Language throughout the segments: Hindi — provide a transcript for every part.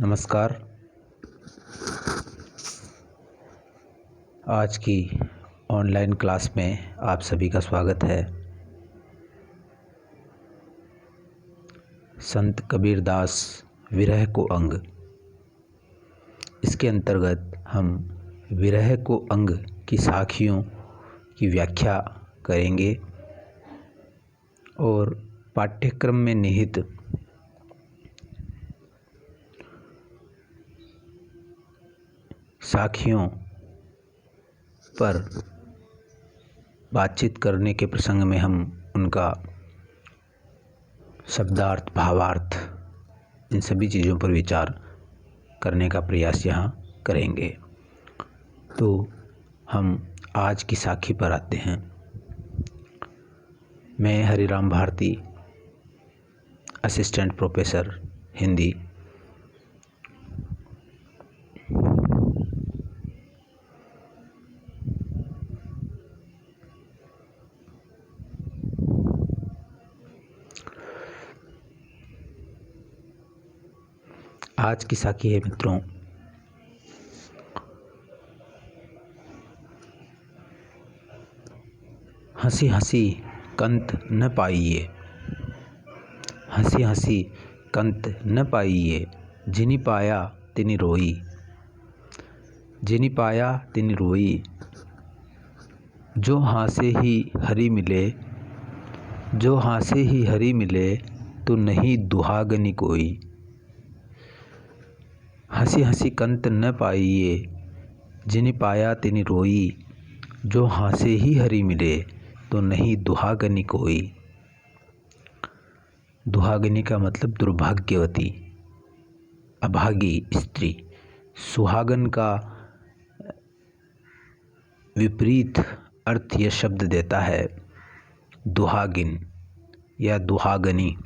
नमस्कार। आज की ऑनलाइन क्लास में आप सभी का स्वागत है। संत कबीरदास विरह को अंग, इसके अंतर्गत हम विरह को अंग की साखियों की व्याख्या करेंगे और पाठ्यक्रम में निहित साखियों पर बातचीत करने के प्रसंग में हम उनका शब्दार्थ, भावार्थ, इन सभी चीज़ों पर विचार करने का प्रयास यहाँ करेंगे। तो हम आज की साखी पर आते हैं। मैं हरिराम भारती, असिस्टेंट प्रोफेसर हिंदी, आज की साखी है मित्रों, हंसी हंसी कंत न पाइए, हंसी हंसी कंत न पाइए, जिनि पाया तिनि रोई, जिनि पाया तिनि रोई। जो हासे ही हरि मिले, जो हासे ही हरि मिले, तो नहीं दुहागनि कोई। हंसी हंसी कंत न पाइए, जिनि पाया तिनि रोई। जो हासे ही हरि मिले, तो नहीं दुहागनि कोई। दुहागनि का मतलब दुर्भाग्यवती, अभागी स्त्री। सुहागन का विपरीत अर्थ यह शब्द देता है दुहागिन या दुहागनी।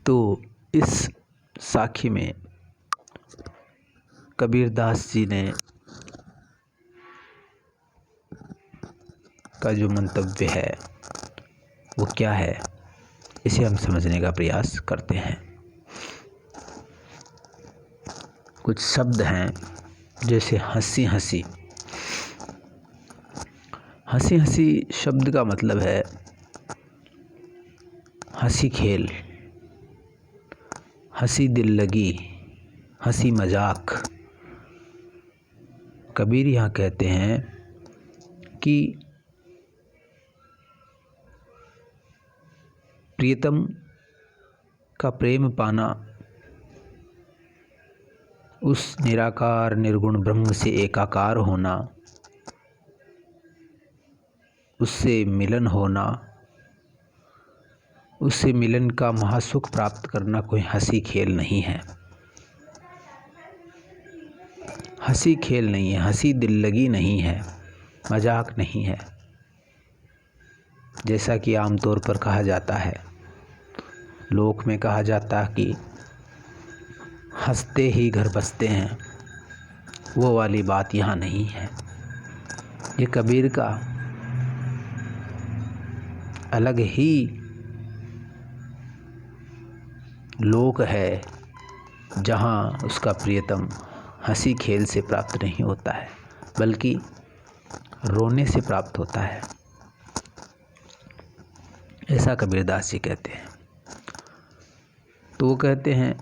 तो इस साखी में कबीरदास जी ने का जो मंतव्य है वो क्या है, इसे हम समझने का प्रयास करते हैं। कुछ शब्द हैं जैसे हंसी हंसी। हंसी हंसी शब्द का मतलब है हंसी खेल, हंसी दिल लगी, हंसी मजाक। कबीर यहाँ कहते हैं कि प्रियतम का प्रेम पाना उस निराकार निर्गुण ब्रह्म से एकाकार होना, उससे मिलन होना, उससे मिलन का महासुख प्राप्त करना कोई हंसी खेल नहीं है। हंसी खेल नहीं है, हंसी दिल लगी नहीं है, मजाक नहीं है। जैसा कि आमतौर पर कहा जाता है, लोक में कहा जाता है कि हंसते ही घर बसते हैं, वो वाली बात यहाँ नहीं है। ये कबीर का अलग ही लोक है जहाँ उसका प्रियतम हंसी खेल से प्राप्त नहीं होता है, बल्कि रोने से प्राप्त होता है। ऐसा कबीरदास जी कहते हैं। तो वो कहते हैं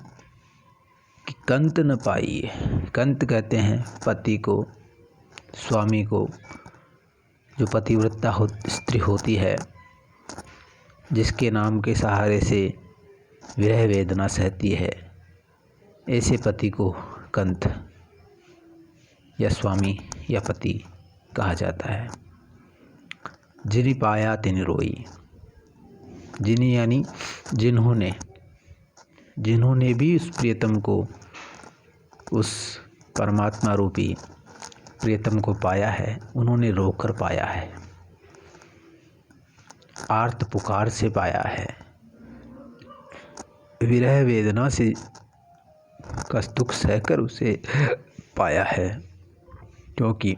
कि कंत न पाइए। कंत कहते हैं पति को, स्वामी को। जो पतिव्रता स्त्री होती है, जिसके नाम के सहारे से विरह वेदना सहती है, ऐसे पति को कंत या स्वामी या पति कहा जाता है। जिनि पाया तिनि रोई। जिनि यानी जिन्होंने भी उस प्रियतम को, उस परमात्मा रूपी प्रियतम को पाया है, उन्होंने रोकर पाया है, आर्त पुकार से पाया है, विरह वेदना से का दुख सहकर उसे पाया है। क्योंकि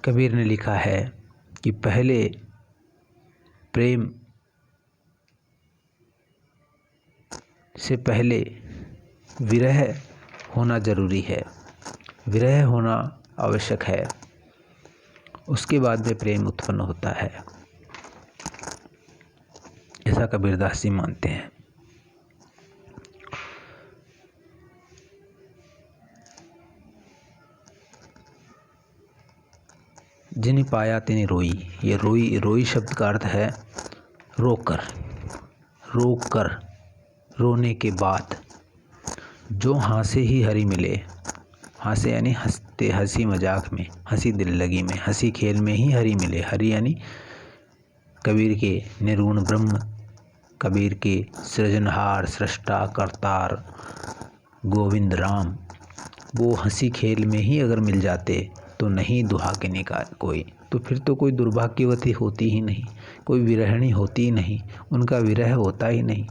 कबीर ने लिखा है कि पहले प्रेम से पहले विरह होना जरूरी है, विरह होना आवश्यक है, उसके बाद में प्रेम उत्पन्न होता है। ऐसा कबीरदास जी मानते हैं। जिन्हें पाया तिन्हें रोई, ये रोई शब्द का अर्थ है रोकर, रोने के बाद। जो हाँसे ही हरी मिले, हाँसे यानी हंसते, हंसी मजाक में, हंसी दिल लगी में, हंसी खेल में ही हरी मिले। हरि यानी कबीर के निरूण ब्रह्म, कबीर के सृजनहार, सृष्टा, करतार गोविंद राम, वो हंसी खेल में ही अगर मिल जाते तो नहीं दुहाकिनी का कोई, तो फिर तो कोई दुर्भाग्यवती होती ही नहीं, कोई विरहिणी होती ही नहीं, उनका विरह होता ही नहीं।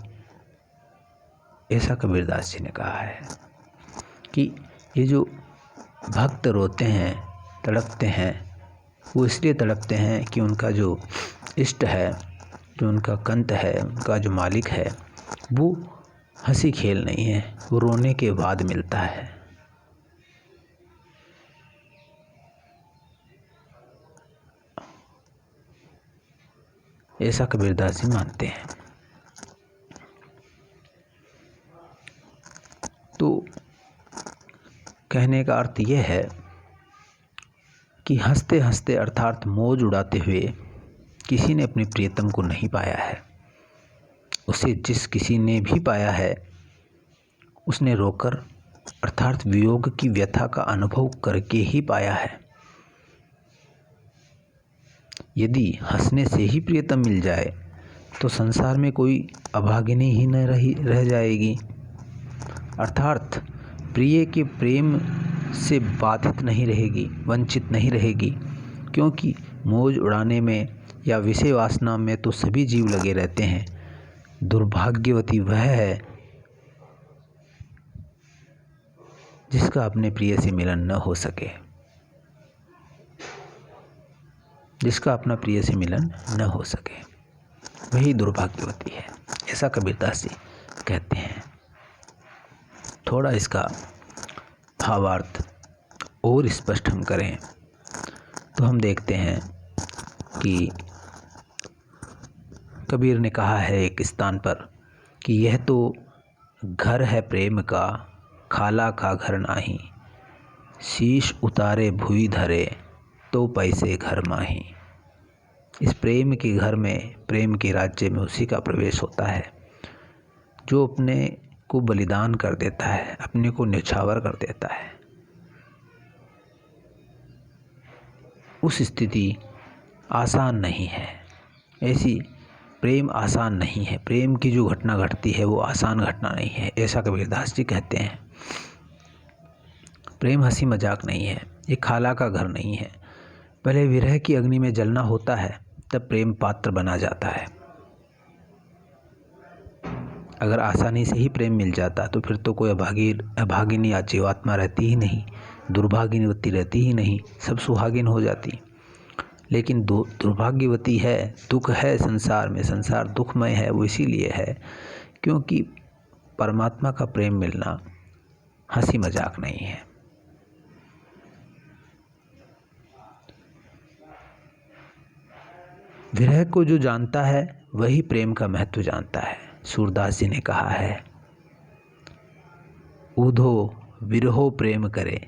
ऐसा कबीरदास जी ने कहा है कि ये जो भक्त रोते हैं, तड़पते हैं, वो इसलिए तड़पते हैं कि उनका जो इष्ट है, जो उनका कंत है, उनका जो मालिक है, वो हंसी खेल नहीं है, वो रोने के बाद मिलता है। ऐसा कबीरदास जी मानते हैं। तो कहने का अर्थ यह है कि हंसते हंसते अर्थात मौज उड़ाते हुए किसी ने अपने प्रियतम को नहीं पाया है। उसे जिस किसी ने भी पाया है उसने रोकर अर्थात वियोग की व्यथा का अनुभव करके ही पाया है। यदि हंसने से ही प्रियतम मिल जाए तो संसार में कोई अभागिनी ही न रह जाएगी, अर्थात प्रिय के प्रेम से बाधित नहीं रहेगी, वंचित नहीं रहेगी। क्योंकि मौज उड़ाने में या विषय वासना में तो सभी जीव लगे रहते हैं। दुर्भाग्यवती वह है जिसका अपने प्रिय से मिलन न हो सके, जिसका अपना प्रिय से मिलन न हो सके, वही दुर्भाग्यवती है। ऐसा कबीरदास जी कहते हैं। थोड़ा इसका भावार्थ और स्पष्ट हम करें तो हम देखते हैं कि कबीर ने कहा है एक स्थान पर कि यह तो घर है प्रेम का, खाला का घर नाही, शीश उतारे भुई धरे तो पैसे घर माही। इस प्रेम के घर में, प्रेम के राज्य में उसी का प्रवेश होता है जो अपने को बलिदान कर देता है, अपने को न्यौछावर कर देता है। उस स्थिति आसान नहीं है, ऐसी प्रेम आसान नहीं है। प्रेम की जो घटना घटती है वो आसान घटना नहीं है। ऐसा कबीरदास जी कहते हैं। प्रेम हंसी मजाक नहीं है, ये खाला का घर नहीं है। पहले विरह की अग्नि में जलना होता है, तब प्रेम पात्र बना जाता है। अगर आसानी से ही प्रेम मिल जाता तो फिर तो कोई अभागिनी या जीवात्मा रहती ही नहीं, दुर्भागिनवती रहती ही नहीं, सब सुहागिन हो जाती। लेकिन दुर्भाग्यवती है, दुख है संसार में, संसार दुखमय है। वो इसीलिए है क्योंकि परमात्मा का प्रेम मिलना हंसी मजाक नहीं है। विरह को जो जानता है वही प्रेम का महत्व जानता है। सूरदास जी ने कहा है, ऊधो विरहो प्रेम करे।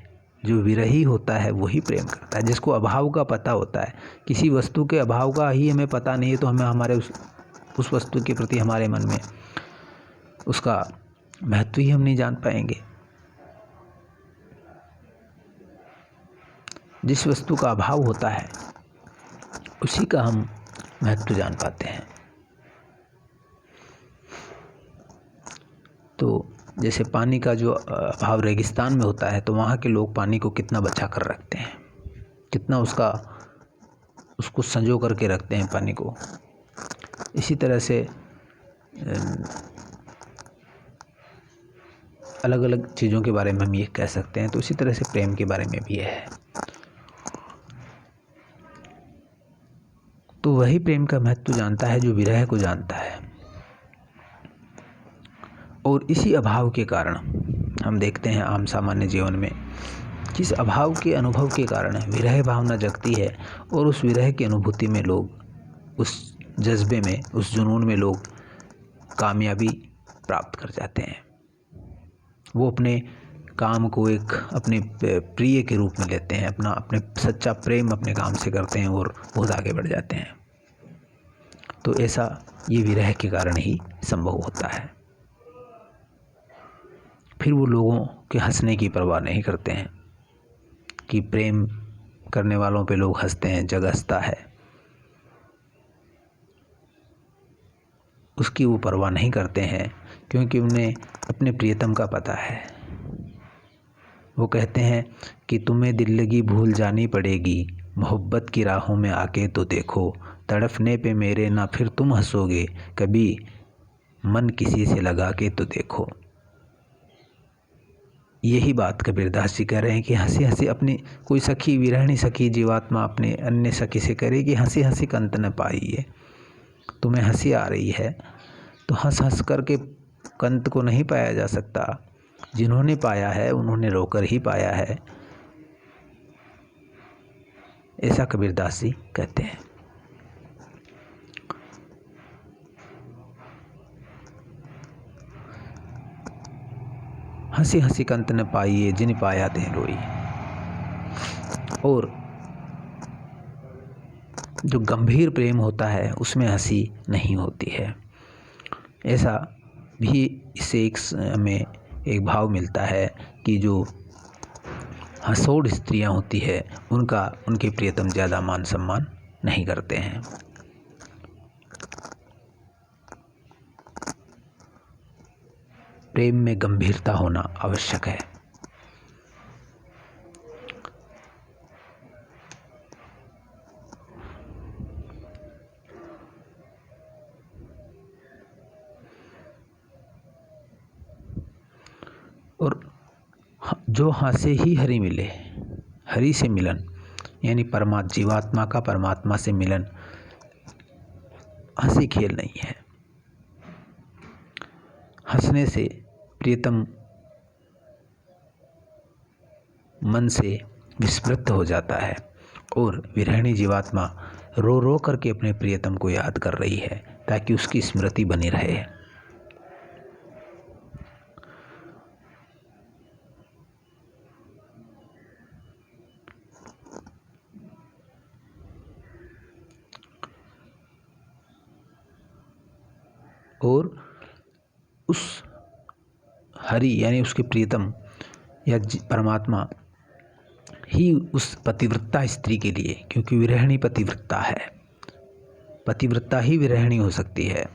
जो विरही होता है वही प्रेम करता है, जिसको अभाव का पता होता है। किसी वस्तु के अभाव का ही हमें पता नहीं है तो हमें हमारे उस वस्तु के प्रति हमारे मन में उसका महत्व ही हम नहीं जान पाएंगे। जिस वस्तु का अभाव होता है उसी का हम महत्व जान पाते हैं। तो जैसे पानी का जो अभाव रेगिस्तान में होता है तो वहाँ के लोग पानी को कितना बचा कर रखते हैं, कितना उसको संजो करके रखते हैं पानी को। इसी तरह से अलग अलग चीज़ों के बारे में हम ये कह सकते हैं। तो इसी तरह से प्रेम के बारे में भी है। तो वही प्रेम का महत्व जानता है जो विरह को जानता है। और इसी अभाव के कारण हम देखते हैं आम सामान्य जीवन में जिस अभाव के अनुभव के कारण विरह भावना जगती है और उस विरह की अनुभूति में लोग उस जज्बे में, उस जुनून में लोग कामयाबी प्राप्त कर जाते हैं। वो अपने काम को एक अपने प्रिय के रूप में लेते हैं, अपने सच्चा प्रेम अपने काम से करते हैं और बहुत आगे बढ़ जाते हैं। तो ऐसा ये विरह के कारण ही संभव होता है। फिर वो लोगों के हंसने की परवाह नहीं करते हैं कि प्रेम करने वालों पे लोग हंसते हैं, जग हंसता है, उसकी वो परवाह नहीं करते हैं, क्योंकि उन्हें अपने प्रियतम का पता है। वो कहते हैं कि तुम्हें दिल लगी भूल जानी पड़ेगी, मोहब्बत की राहों में आके तो देखो, तड़फने पे मेरे ना फिर तुम हंसोगे, कभी मन किसी से लगा के तो देखो। यही बात कबीरदास जी कह रहे हैं कि हंसी हंसी अपनी कोई सखी, विरहणी सखी जीवात्मा अपने अन्य सखी से करे कि हंसी हंसी कंत न पाइए। तुम्हें हंसी आ रही है तो हंस हंस करके कंत को नहीं पाया जा सकता। जिन्होंने पाया है उन्होंने रोकर ही पाया है, ऐसा कबीरदास जी कहते हैं। हंसी हंसी कंत न पाइए, जिन पाया ते रोई। और जो गंभीर प्रेम होता है उसमें हंसी नहीं होती है। ऐसा भी इससे हमें एक भाव मिलता है कि जो हंसोड़ स्त्रियां होती है उनके प्रियतम ज़्यादा मान सम्मान नहीं करते हैं। प्रेम में गंभीरता होना आवश्यक है। और जो हंसे ही हरि मिले, हरि से मिलन यानी जीवात्मा का परमात्मा से मिलन हंसी खेल नहीं है। हंसने से प्रियतम मन से विस्मृत हो जाता है और विरहणी जीवात्मा रो रो करके अपने प्रियतम को याद कर रही है ताकि उसकी स्मृति बनी रहे। और उस हरि यानी उसके प्रियतम या परमात्मा ही उस पतिव्रता स्त्री के लिए, क्योंकि विरहणी पतिव्रता है, पतिव्रता ही विरहणी हो सकती है,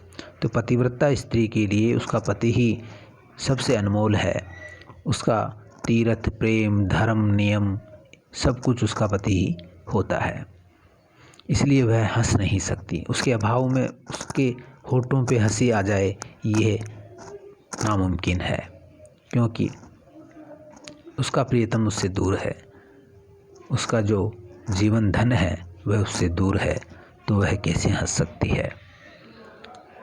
तो पतिव्रता स्त्री के लिए उसका पति ही सबसे अनमोल है। उसका तीर्थ, प्रेम, धर्म, नियम सब कुछ उसका पति ही होता है। इसलिए वह हंस नहीं सकती। उसके अभाव में उसके होठों पे हंसी आ जाए ये नामुमकिन है, क्योंकि उसका प्रियतम उससे दूर है, उसका जो जीवन धन है वह उससे दूर है, तो वह कैसे हंस सकती है।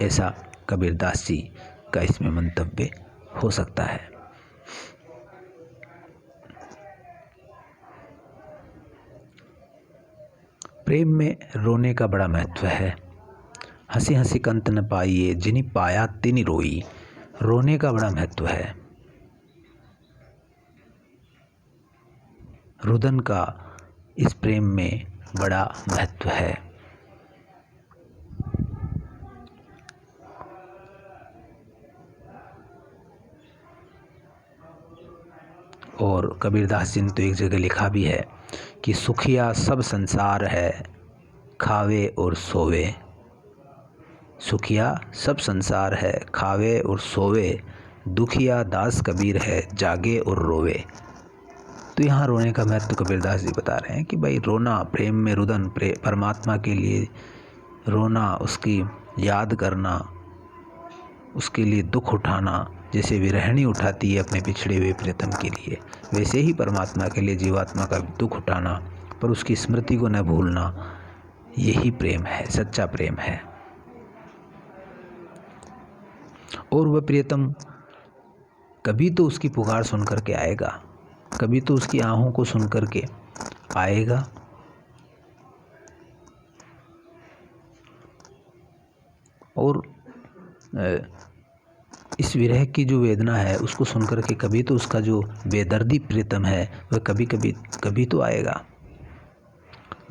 ऐसा कबीरदास जी का इसमें मंतव्य हो सकता है। प्रेम में रोने का बड़ा महत्व है। हंसी हंसी कंत न पाइए, जिनि पाया तिनि रोई। रोने का बड़ा महत्व है। रुदन का इस प्रेम में बड़ा महत्व है। और कबीरदास जी ने तो एक जगह लिखा भी है कि सुखिया सब संसार है, खावे और सोवे। सुखिया सब संसार है, खावे और सोवे, दुखिया दास कबीर है, जागे और रोवे। तो यहाँ रोने का महत्व कबीरदास जी बता रहे हैं कि भाई रोना, प्रेम में रुदन, परमात्मा के लिए रोना, उसकी याद करना, उसके लिए दुख उठाना, जैसे विरहणी उठाती है अपने बिछड़े हुए प्रियतम के लिए, वैसे ही परमात्मा के लिए जीवात्मा का दुख उठाना, पर उसकी स्मृति को न भूलना, यही प्रेम है, सच्चा प्रेम है। और वह प्रियतम कभी तो उसकी पुकार सुन करके आएगा, कभी तो उसकी आहों को सुन करके आएगा। और इस विरह की जो वेदना है उसको सुन करके कभी तो उसका जो बेदर्दी प्रीतम है वह कभी तो आएगा।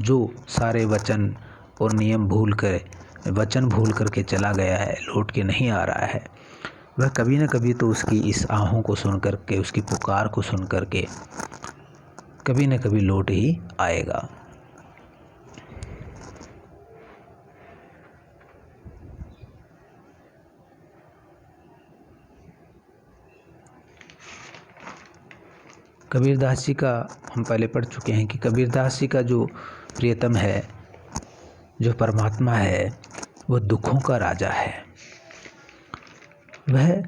जो सारे वचन और नियम भूल करके चला गया है, लौट के नहीं आ रहा है, वह कभी न कभी तो उसकी इस आहों को सुन करके, उसकी पुकार को सुन करके कभी न कभी लौट ही आएगा। कबीरदास जी का हम पहले पढ़ चुके हैं कि कबीरदास जी का जो प्रियतम है, जो परमात्मा है, वह दुखों का राजा है। वह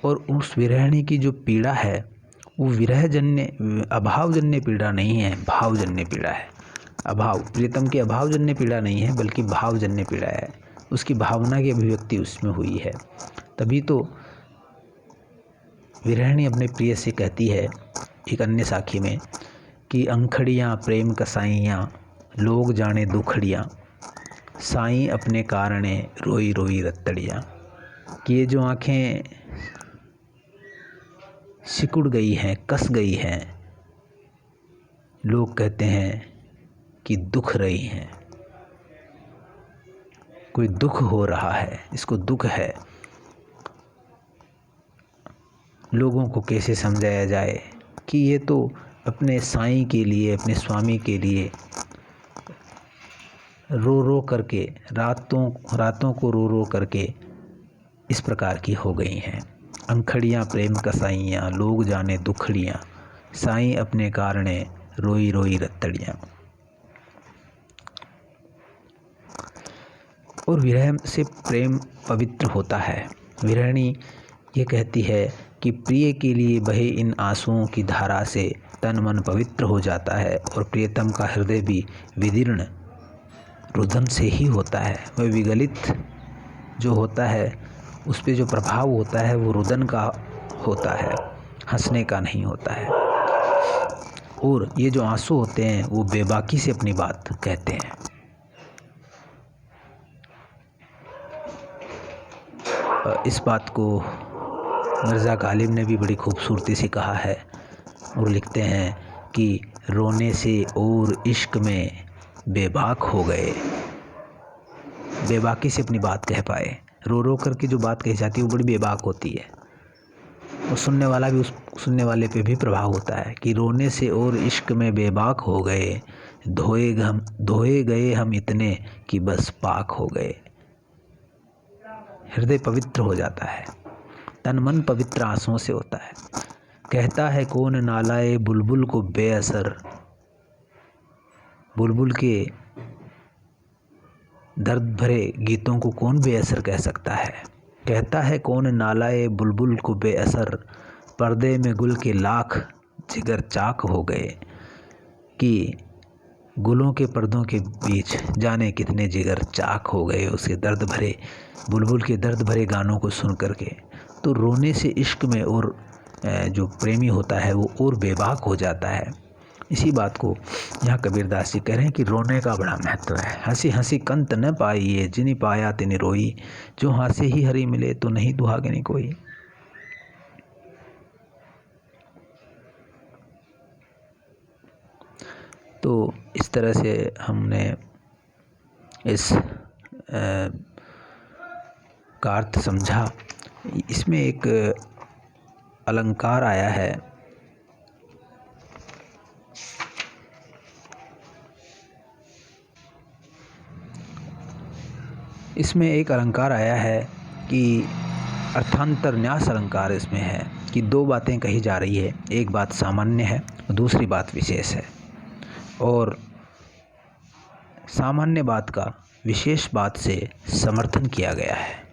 और उस विरहिणी की जो पीड़ा है वो अभावजन्य पीड़ा नहीं है, भावजन्य पीड़ा है। प्रियतम की अभावजन्य पीड़ा नहीं है बल्कि भावजन्य पीड़ा है। उसकी भावना की अभिव्यक्ति उसमें हुई है। तभी तो विरहिणी अपने प्रिय से कहती है एक अन्य साखी में कि अंखड़ियाँ प्रेम कसाइयाँ, लोग जाने दुखड़ियाँ, साईं अपने कारणे रोई रोई रत्तड़ियाँ। कि ये जो आँखें सिकुड़ गई हैं, कस गई हैं, लोग कहते हैं कि दुख रही हैं। कोई दुख हो रहा है, इसको दुख है। लोगों को कैसे समझाया जाए कि ये तो अपने साईं के लिए, अपने स्वामी के लिए रो रो करके, रातों को रो रो करके इस प्रकार की हो गई हैं। अंखड़ियाँ प्रेम कसाइयाँ, लोग जाने दुखड़ियाँ, साईं अपने कारणे रोई रोई रत्तड़ियाँ। और विरह से प्रेम पवित्र होता है। विरहिणी ये कहती है कि प्रिय के लिए बहे इन आंसुओं की धारा से तन मन पवित्र हो जाता है और प्रियतम का हृदय भी विदीर्ण रुदन से ही होता है। वह विगलित जो होता है उस पे जो प्रभाव होता है वो रुदन का होता है, हंसने का नहीं होता है। और ये जो आंसू होते हैं वो बेबाकी से अपनी बात कहते हैं। इस बात को मिर्ज़ा गालिब ने भी बड़ी खूबसूरती से कहा है और लिखते हैं कि रोने से और इश्क में बेबाक हो गए। बेबाकी से अपनी बात कह पाए। रो रो करके जो बात कही जाती है वो बड़ी बेबाक होती है और सुनने वाला भी, उस सुनने वाले पे भी प्रभाव होता है कि रोने से और इश्क में बेबाक हो गए, धोए गए हम इतने कि बस पाक हो गए। हृदय पवित्र हो जाता है, तन मन पवित्र आंसुओं से होता है। कहता है कौन नालाए बुलबुल को बेअसर, बुलबुल के दर्द भरे गीतों को कौन बेअसर कह सकता है। कहता है कौन नालाए बुलबुल को बेअसर, पर्दे में गुल के लाख जिगर चाक हो गए। कि गुलों के पर्दों के बीच जाने कितने जिगर चाक हो गए उसके दर्द भरे, बुलबुल के दर्द भरे गानों को सुन करके। तो रोने से इश्क में और जो प्रेमी होता है वो और बेबाक हो जाता है। इसी बात को यहाँ कबीरदास जी कह रहे हैं कि रोने का बड़ा महत्व है। हंसी हंसी कंत न पाइए, जिनी पाया तिनि रोई, जो हंसे ही हरी मिले तो नहीं दुहागनी कोई। तो इस तरह से हमने इस का अर्थ समझा। इसमें एक अलंकार आया है, इसमें एक अलंकार आया है कि अर्थांतर न्यास अलंकार इसमें है कि दो बातें कही जा रही है। एक बात सामान्य है, दूसरी बात विशेष है। और सामान्य बात का विशेष बात से समर्थन किया गया है।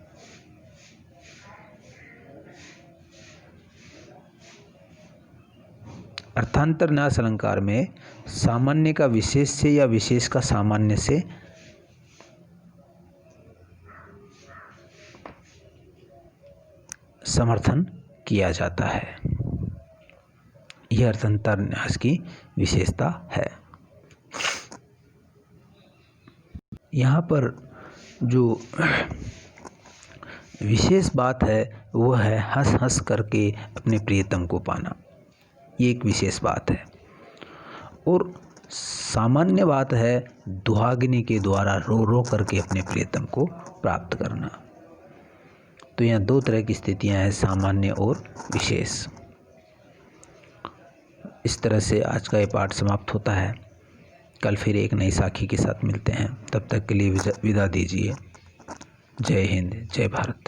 अर्थांतर न्यास अलंकार में सामान्य का विशेष से या विशेष का सामान्य से समर्थन किया जाता है। यह अर्थतंत्र न्यास की विशेषता है। यहाँ पर जो विशेष बात है वो है हंस हंस करके अपने प्रियतम को पाना। ये एक विशेष बात है। और सामान्य बात है दुहाग्नि के द्वारा रो रो करके अपने प्रियतम को प्राप्त करना। तो यहाँ दो तरह की स्थितियाँ हैं, सामान्य और विशेष। इस तरह से आज का ये पाठ समाप्त होता है। कल फिर एक नई साखी के साथ मिलते हैं। तब तक के लिए विदा दीजिए। जय हिंद, जय भारत।